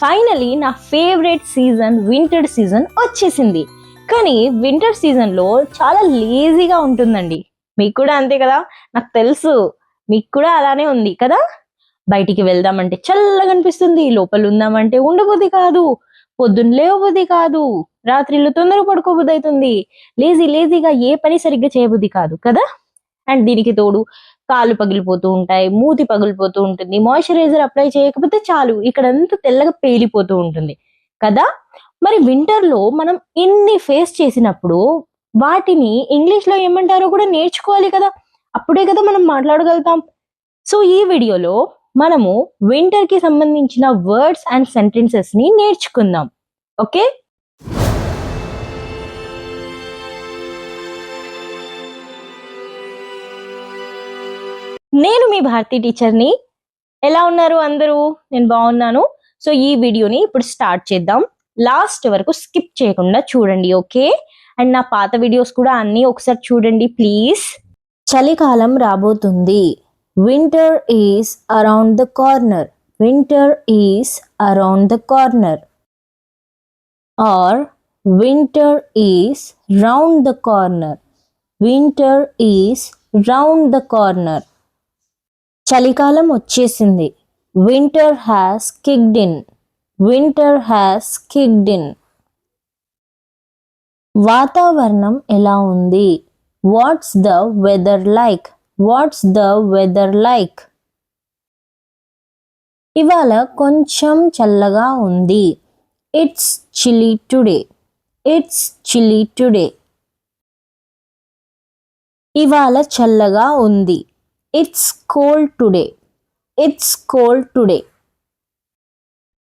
Finally నా favourite season winter season వచ్చేసింది. కానీ వింటర్ సీజన్లో చాలా లేజీగా ఉంటుందండి. మీకు కూడా అంతే కదా, నాకు తెలుసు మీకు కూడా అలానే ఉంది కదా. బయటికి వెళ్దామంటే చల్లగా అనిపిస్తుంది, లోపల ఉందామంటే ఉండబుద్ధి కాదు, పొద్దున్న లేవబుద్ధి కాదు, రాత్రిళ్ళు తొందరగా పడుకోబుద్ధి అవుతుంది, లేజీగా ఏ పని సరిగ్గా చేయబుద్ధి కాదు కదా. అండ్ దీనికి తోడు కాళ్ళు పగిలిపోతూ ఉంటాయి, మూతి పగిలిపోతూ ఉంటుంది, మాయిశ్చరైజర్ అప్లై చేయకపోతే చాలు ఇక్కడంతా తెల్లగా పేలిపోతూ ఉంటుంది కదా. మరి వింటర్ లో మనం ఇన్ని ఫేస్ చేసినప్పుడు వాటిని ఇంగ్లీష్ లో ఏమంటారో కూడా నేర్చుకోవాలి కదా, అప్పుడే కదా మనం మాట్లాడగలుగుతాం. సో ఈ వీడియోలో మనము వింటర్ కి సంబంధించిన వర్డ్స్ అండ్ సెంటెన్సెస్ ని నేర్చుకుందాం. ఓకే, నేను మీ భారతి టీచర్ని. ఎలా ఉన్నారు అందరూ? నేను బాగున్నాను. సో ఈ వీడియోని ఇప్పుడు స్టార్ట్ చేద్దాం. లాస్ట్ వరకు స్కిప్ చేయకుండా చూడండి, ఓకే? అండ్ నా పాత వీడియోస్ కూడా అన్నీ ఒకసారి చూడండి ప్లీజ్. చలికాలం రాబోతుంది. Winter is around the corner. Winter is around the corner. Or winter is round the corner. Winter is round the corner. చలికాలం వచ్చేసింది. Winter has kicked in. Winter has kicked in. వాతావరణం ఎలా ఉంది? What's the weather like? What's the weather like? ఇవాళ కొంచెం చల్లగా ఉంది. It's chilly today. It's chilly today. ఇవాళ చల్లగా ఉంది. It's cold today. It's cold today.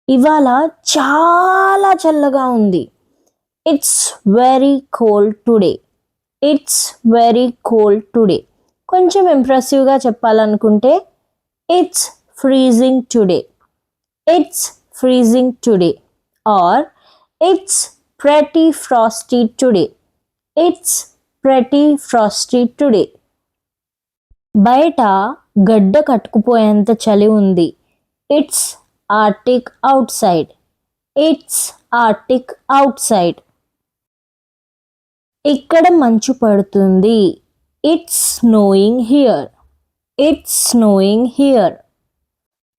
ఇవాళ చాలా చల్లగా ఉంది. It's very cold today. It's very cold today. కొంచెం ఇంప్రెసివ్గా చెప్పాలనుకుంటే it's freezing today. It's freezing today. Or it's pretty frosty today. It's pretty frosty today. బయట గడ్డ కట్టుకుపోయేంత చలి ఉంది. It's arctic outside. It's arctic outside. ఇక్కడ మంచు పడుతుంది. It's snowing here. It's snowing here.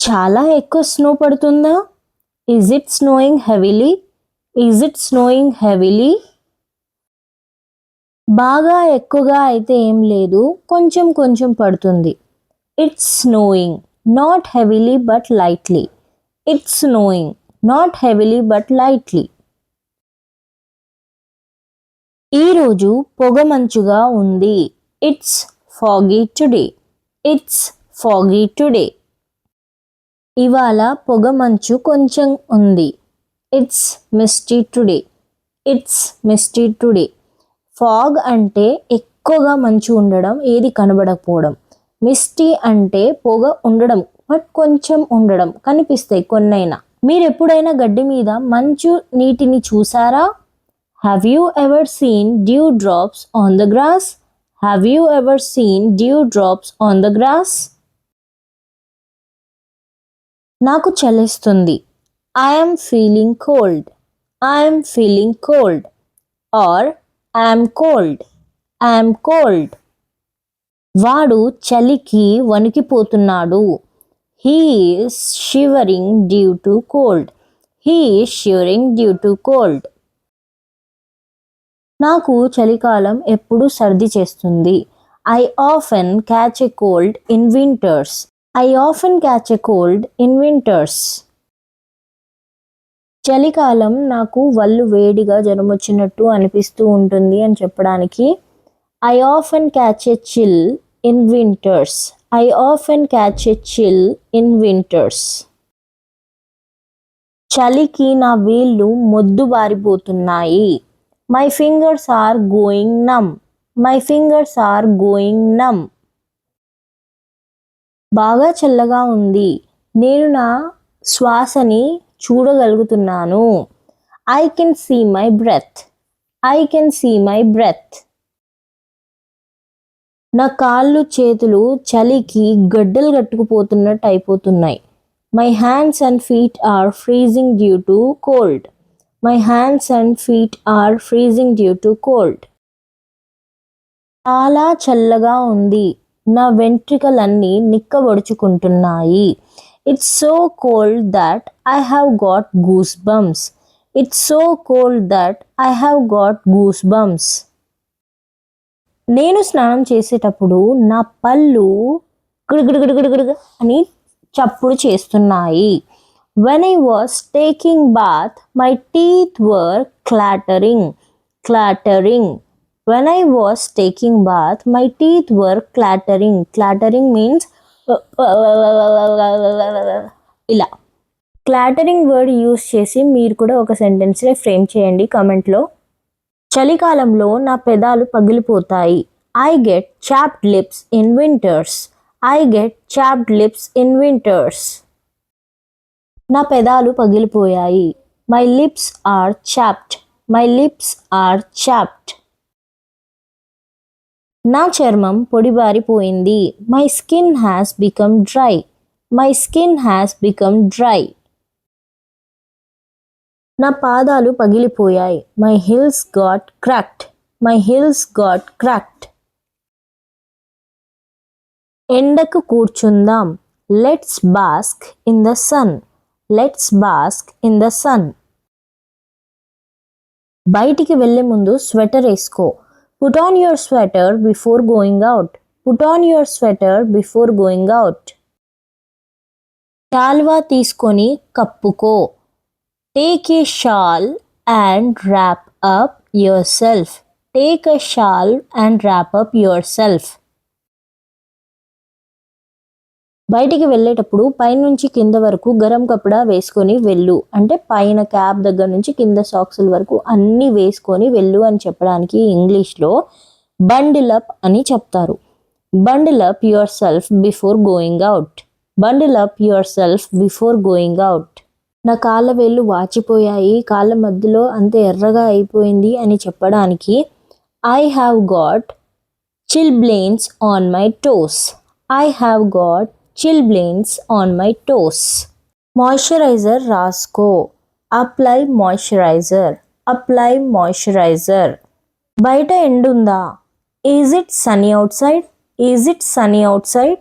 చాలా ఎక్కువ స్నో పడుతుందా? Is it snowing heavily? Is it snowing heavily? బాగా ఎక్కువగా అయితే ఏం లేదు, కొంచెం కొంచెం పడుతుంది. It's snowing not heavily but lightly. It's snowing not heavily but lightly. ఈరోజు పొగమంచుగా ఉంది. It's foggy today. It's foggy today. ఇవాళ పొగమంచు కొంచెం ఉంది. It's Misty today. It's Misty today. Fog అంటే ఎక్కువగా మంచు ఉండడం, ఏది కనబడకపోవడం. మిస్టీ అంటే పొగ ఉండడం బట్ కొంచెం ఉండడం, కనిపిస్తాయి కొన్నైనా. మీరు ఎప్పుడైనా గడ్డి మీద మంచు నీటిని చూసారా? Have you ever seen dew drops on the grass? Have you ever seen dew drops on the grass? నాకు చలిస్తుంది. I'm feeling cold. I'm feeling cold. Or I'm cold. I'm cold. వాడు చలికి వణికిపోతున్నాడు. He is shivering due to cold. He is shivering due to cold. నాకు చలికాలం ఎప్పుడు సర్ది చేస్తుంది. I often catch a cold in winters. I often catch a cold in winters. చలికాలం నాకు వళ్ళు వేడిగా జ్వరం వచ్చినట్టు అనిపిస్తూ ఉంటుంది అని చెప్పడానికి I often catch a chill in winters. I often catch a chill in winters. చలికి నా వేళ్ళు మొద్దు బారిపోతున్నాయి. My fingers are going numb. My fingers are going numb. బాగా చల్లగా ఉంది. నేను నా శ్వాసని చూడగలుగుతున్నాను. I can see my breath. I can see my breath. నా కాళ్ళు చేతులు చలికి గడ్డలు కట్టుకుపోతున్నట్టు అయిపోతున్నాయి. My hands and feet are freezing due to cold. My hands and feet are freezing due to cold. చాలా చల్లగా ఉంది. నా వెంట్రుకలన్నీ నిక్కబొడుచుకుంటున్నాయి. It's so cold that I have got goosebumps. It's so cold that I have got goosebumps. నేను స్నానం చేసేటప్పుడు నా పళ్ళు గుడుగుడుగుడుగుడుగు అని చప్పుడు చేస్తున్నాయి. When I was taking bath, my teeth were clattering. When I was taking bath, my teeth were clattering. Clattering means ఇలా. క్లాటరింగ్ word use చేసి మీరు కూడా ఒక సెంటెన్స్ని ఫ్రేమ్ చేయండి కామెంట్లో. చలికాలంలో నా పెదాలు పగిలిపోతాయి. I get chapped lips in winters. I get chapped lips in winters. నా పెదాలు పగిలిపోయాయి. My lips are chapped. My lips are chapped. నా చర్మం పొడిబారిపోయింది. My skin has become dry. My skin has become dry. నా పాదాలు పగిలిపోయాయి. My heels got cracked. My heels got cracked. ఎండకు కూర్చుందాం. Let's bask in the sun. Let's bask in the sun. బయటికి వెళ్ళే ముందు sweater వేసుకో. Put on your sweater before going out. Put on your sweater before going out. శాల్వా తీసుకొని కప్పుకో. Take a shawl and wrap up yourself. Take a shawl and wrap up yourself. బయటికి వెళ్ళేటప్పుడు పైనుంచి కింద వరకు గరం కపడా వేసుకొని వెళ్ళు. అంటే పైన క్యాప్ దగ్గర నుంచి కింద సాక్సుల వరకు అన్నీ వేసుకొని వెళ్ళు అని చెప్పడానికి ఇంగ్లీష్లో బండిల్ అప్ అని చెప్తారు. Bundle up your self before going out. Bundle up your self before going out. నా కాళ్ళ వేళ్ళు వాచిపోయాయి, కాళ్ళ మధ్యలో అంత ఎర్రగా అయిపోయింది అని చెప్పడానికి I have got chilblains on my toes. I have got chilblains on my toes. Moisturizer రాసుకో. Apply moisturizer. Apply moisturizer. బయట ఎండుందా? Is it sunny outside? Is it sunny outside?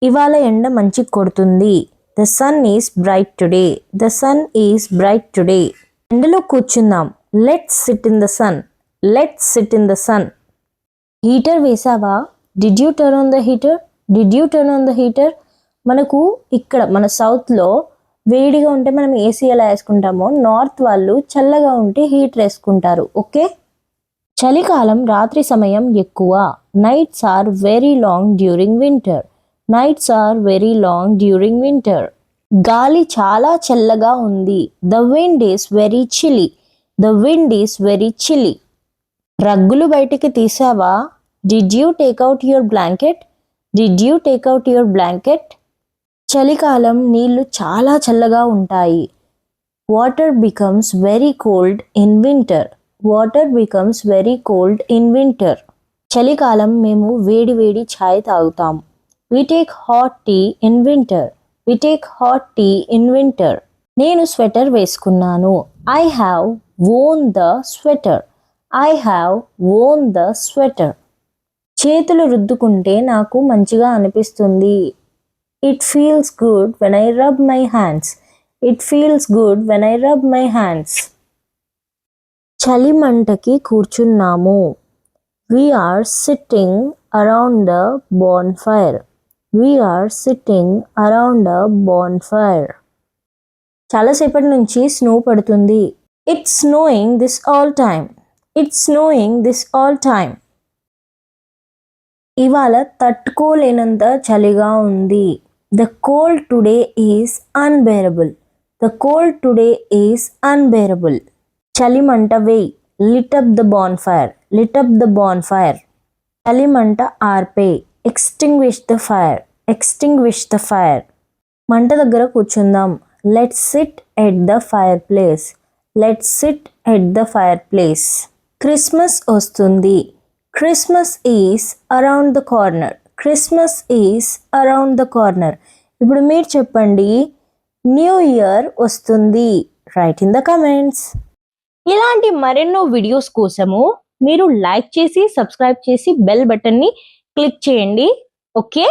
ఇవాళ ఎండ మంచి కొడుతుంది. The sun is bright today. The sun is bright today. ఎండలో కూర్చుందాం. Let's sit in the sun. Let's sit in the sun. Heater వేసావా? Did you turn on the heater? Did you turn on the heater? మనకు ఇక్కడ మన సౌత్లో వేడిగా ఉంటే మనం ఏసీ ఎలా వేసుకుంటామో నార్త్ వాళ్ళు చల్లగా ఉంటే హీటర్ వేసుకుంటారు. ఓకే. చలికాలం రాత్రి సమయం ఎక్కువ. Nights are very long during winter. Nights are very long during winter. గాలి చాలా చల్లగా ఉంది. The wind is very chilly. The wind is very chilly. రగ్గులు బయటికి తీసావా? Did you take out your blanket? Did you take out your blanket? చలికాలం నీళ్లు చాలా చల్లగా ఉంటాయి. Water becomes very cold in winter. Water becomes very cold in winter. చలికాలం మేము వేడి వేడి ఛాయ్ తాగుతాం. We take hot tea in winter. We take hot tea in winter. నేను స్వెటర్ వేసుకున్నాను. I have worn the sweater. I have worn the sweater. చేతులు రుద్దుకుంటే నాకు మంచిగా అనిపిస్తుంది. It feels good when I rub my hands. It feels good when I rub my hands. చలి మంటకి కూర్చున్నాము. We are sitting around the bonfire. We are sitting around a bonfire. చాలాసేపటి నుంచి snow పడుతుంది. It's snowing this all time. It's snowing this all time. ఇవాళ తట్టుకోలేనంత చలిగా ఉంది. The cold today is unbearable. The cold today is unbearable. చలిమంట వేయ్. Lit up the bonfire. Lit up the bonfire. చలిమంట ఆర్పే. Extinguish the fire. Extinguish the fire. మంట దగ్గర కూర్చుందాం. Let's sit at the fireplace. Let's sit at the fireplace. Christmas వస్తుంది. Christmas is around the corner. Christmas is around the corner. ఇప్పుడు మీరు చెప్పండి, new year వస్తుంది? Right in the comments. ఇలాంటి మరెన్నో వీడియోస్ కోసము మీరు లైక్ చేసి సబ్స్క్రైబ్ చేసి బెల్ బటన్ని క్లిక్ చేయండి. ఓకే.